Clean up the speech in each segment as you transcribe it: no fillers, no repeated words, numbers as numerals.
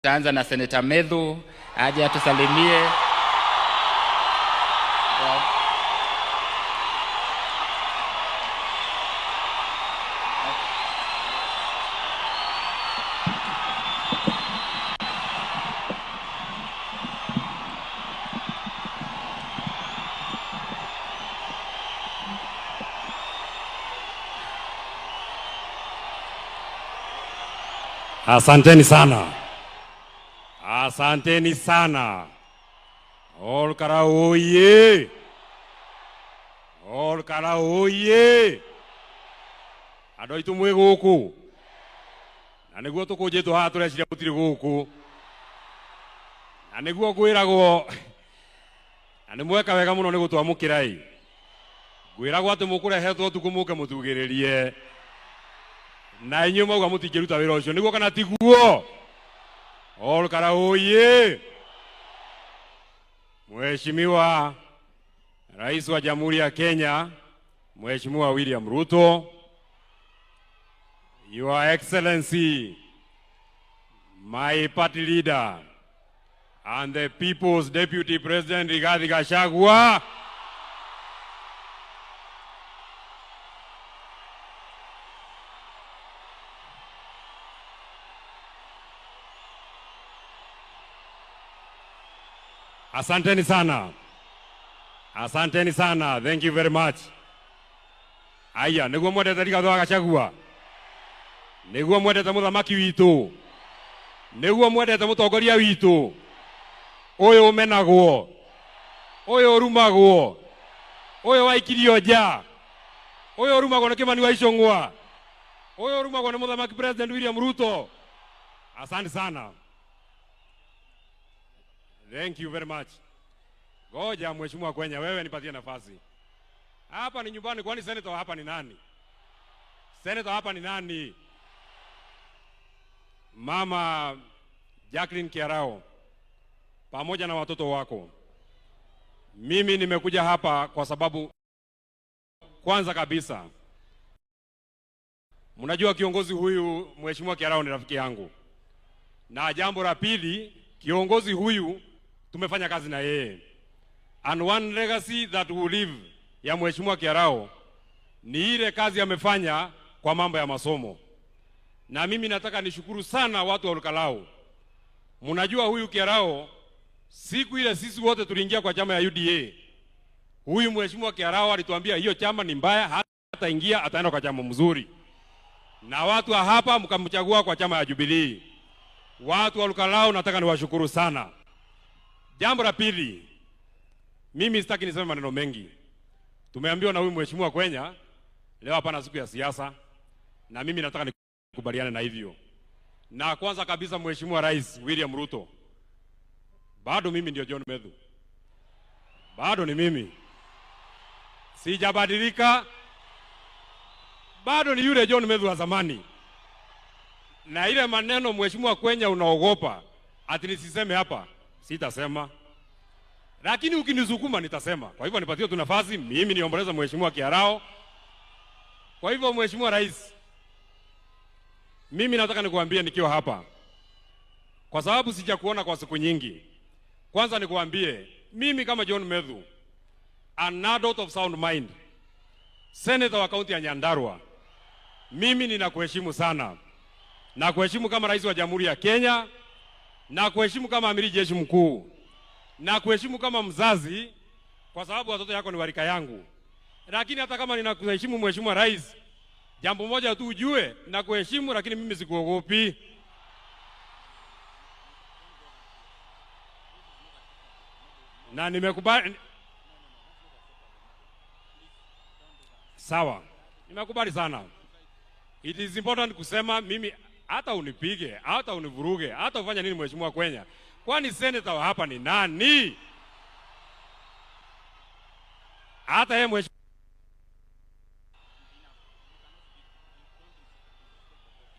Taanza na Seneta Medhu aje atusalimie. Asanteni sana. Asanteni sana. Olkara oye. Olkara oye. Andũ aitũ mwĩ gũkũ. Na nĩguo tũkũnjĩtwo haha tũreciria gũtirĩ gũkũ. Na nĩguo ngwĩragwo na nĩ mweka wega mũno nĩ gũtwamũkĩra. Ngwĩragwo atĩ mũkũrehetwo ũtukũ mũke mũtugĩrĩrie. Na inyuĩ mauga mũtingĩruta wĩra ũcio nĩguo kana tiguo? Olkara oye. Mheshimiwa Rais wa Jamhuri ya Kenya, Mheshimiwa William Ruto, Your Excellency, my party leader and the People's Deputy President Rigathi Gachagua, asanteni sana. Asanteni sana. Thank you very much. Aya, niguo mwendete Rigathi wa Gachagua. Niguo mwendete muthamaki witu. Niguo mwendete mutongoria witu. Uyu umenagwo. Uyu urumagwo. Uyu waikirio nja. Uyu urumagwo ni Kimani wa Icũng'wa. Uyu urumagwo ni muthamaki President William Ruto. Asante sana. Thank you very much. Ngoja Mheshimiwa Kwenya, wewe nipatie nafasi. Hapa ni nyumbani, kwani senator hapa ni nani? Senator hapa ni nani? Mama Jacqueline Kiarao pamoja na watoto wako. Mimi nimekuja hapa kwa sababu kwanza kabisa mnajua kiongozi huyu Mheshimiwa Kiarao ni rafiki yangu. Na jambo la pili, kiongozi huyu tumefanya kazi na yeye. And one legacy that will live ya Mheshimiwa Kiarao ni ile kazi amefanya kwa mambo ya masomo. Na mimi nataka nishukuru sana watu wa Olkalau. Mnajua huyu Kiarao, siku ile sisi wote tuliingia kwa chama ya UDA. Huyu Mheshimiwa Kiarao alituambia hiyo chama ni mbaya, hata ingia ataenda kwa chama mzuri. Na watu wa hapa mkamchagua kwa chama ya Jubilee. Watu wa Olkalau nataka niwashukuru sana. Jambo la pili, mimi sitaki niseme maneno mengi. Tumeambiwa na huyu Mheshimiwa Kwenya leo hapa na siku ya siasa, na mimi nataka nikubaliane na hivyo. Na kwanza kabisa, Mheshimiwa Rais William Ruto, bado mimi ndio John Medhu. Bado ni mimi. Sijabadilika. Bado ni yule John Medhu wa zamani. Na ile maneno Mheshimiwa Kwenya unaogopa ati nisiseme hapa, sitasema. Lakini ukinisukuma nitasema. Kwa hivyo nipatie tu nafasi mimi niomboleza Mheshimiwa Kiarao. Kwa hivyo Mheshimiwa Rais, mimi nataka nikuambie nikiwa hapa, kwa sababu sijakuona kwa siku nyingi. Kwanza nikuambie mimi kama John Medhu, an adult of sound mind, senator wa kaunti ya Nyandarua, mimi ninakuheshimu sana. Na kuheshimu kama rais wa Jamhuri ya Kenya, na kuheshimu kama amiri jeshi mkuu, na kuheshimu kama mzazi, kwa sababu watoto yako ni warika yangu. Lakini hata kama ninakuheshimu Mheshimiwa Rais, jambo moja tu ujue, nakuheshimu lakini mimi sikuogopi. Na nimekubali. Sawa. Nimekubali sana. It is important kusema mimi hata unipige, hata univuruge, hata ufanye nini Mheshimiwa Kwenya, kwani senator hapa ni nani? Hata yeye Mheshimiwa.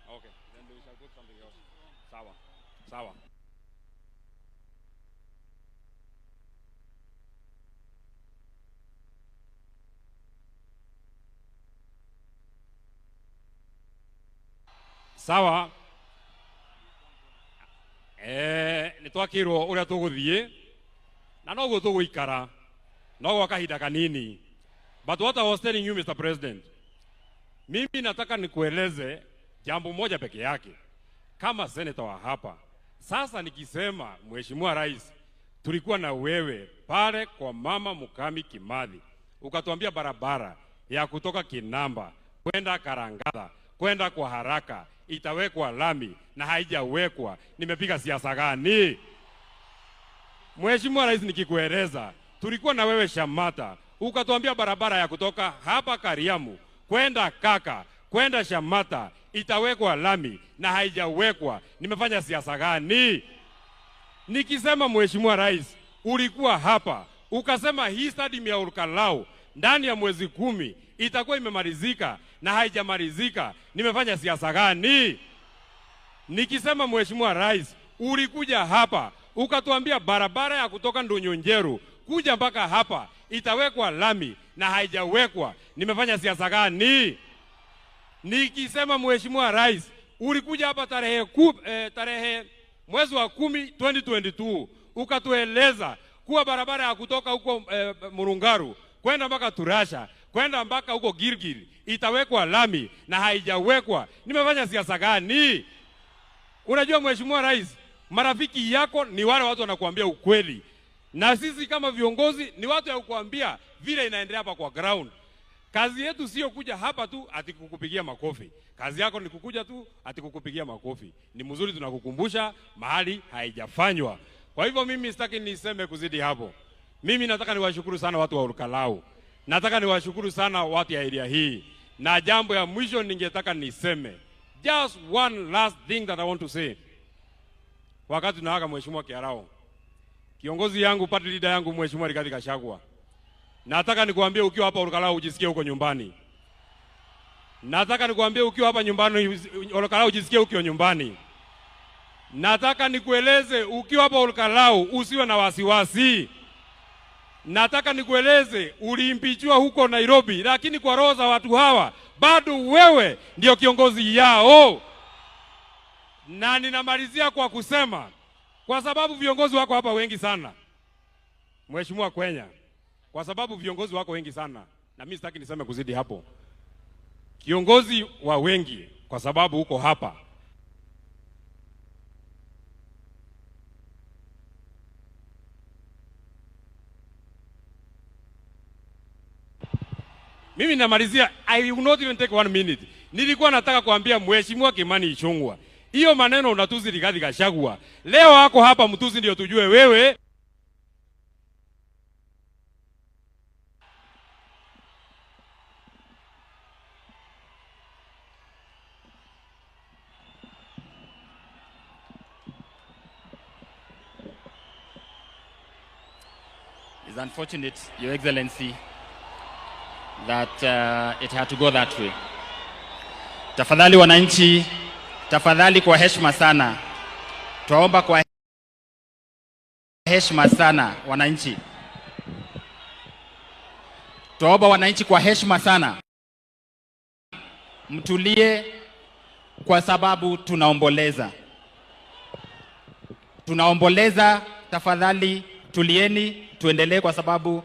Okay, then we shall put something else. Sawa. Sawa. Sawa. twakirwo uria tuguthie na no guo ikara no gwa kahinda kanini. But what I was telling you, Mr. President, mimi nataka nikueleze jambo moja peke yake kama senator wa hapa. Sasa nikisema Mheshimiwa Rais, tulikuwa na wewe pale kwa Mama Mukami Kimathi, ukatuambia barabara ya kutoka Kinamba kwenda Karangatha kwenda kwa haraka itawekwa lami na haijawekwa. Nimepiga siasa gani? Mheshimiwa Rais, nikikueleza tulikuwa na wewe Shamata, ukatuambia barabara ya kutoka hapa Kariamu kwenda Kaka kwenda Shamata itawekwa lami na haijawekwa. Nimefanya siasa gani? Nikisema Mheshimiwa Rais, ulikuwa hapa ukasema hii stadium ya Olkalau ndani ya mwezi 10 itakuwa imemalizika na haijamalizika. Nimefanya siasa gani? Nikisema Mheshimiwa Rais, ulikuja hapa ukatuambia barabara ya kutoka Ndunyonjeru kuja mpaka hapa itawekwa lami na haijawekwa. Nimefanya siasa gani? Nikisema Mheshimiwa Rais, ulikuja hapa tarehe mwezi wa 10 2022 ukatueleza kuwa barabara ya kutoka huko Murungaru kwenda mpaka Turasha kwenda mpaka huko Gilgil itawekwa lami na haijawekwa. Nimefanya siasa gani? Unajua Mheshimiwa Rais, marafiki yako ni wale watu wanakuambia ukweli, na sisi kama viongozi ni watu ya kukuambia vile inaendelea hapa kwa ground. Kazi yetu sio kuja hapa tu ati kukupigia makofi. Kazi yako ni kukuja tu ati kukupigia makofi. Ni mzuri tunakukumbusha mahali haijafanywa. Kwa hivyo mimi sitaki niseme kuzidi hapo. Mimi nataka niwashukuru sana watu wa Olkalau. Nataka niwashukuru sana watu ya area hii. Na jambo ya mwisho ningetaka niseme. Just one last thing that I want to say. Wakati tunaaga Mheshimiwa Kiarao, kiongozi yangu, party leader yangu Mheshimiwa Rigathi Gachagua, nataka nikuambie ukiwa hapa Olkalau ujisikie uko nyumbani. Nataka nikuambie ukiwa hapa nyumbani Olkalau ujisikie uko nyumbani. Nataka nikueleze ukiwa hapa Olkalau usiwe na wasiwasi. Nataka nikueleze uliimpichwa huko Nairobi, lakini kwa roho za watu hawa bado wewe ndio kiongozi yao. Na ninamalizia kwa kusema, kwa sababu viongozi wako hapa wengi sana Mheshimiwa Kwenya, kwa sababu viongozi wako wengi sana, na mimi sitaki niseme kuzidi hapo. Kiongozi wa wengi kwa sababu uko hapa. Mimi namalizia, I will not even take 1 minute. Nilikuwa nataka kuambia Mheshimiwa Kimani Ichung'wah, hiyo maneno unatuzi Rigathi Gachagua. Leo wako hapa mtuzi ndio tujue wewe. It's unfortunate, Your Excellency, that it had to go that way. Tafadhali wananchi, tafadhali kwa heshima sana. Tuomba kwa heshima sana wananchi. Tuomba wananchi kwa heshima sana. Mtulie kwa sababu tunaomboleza. Tunaomboleza, tafadhali tulieni, tuendelee kwa sababu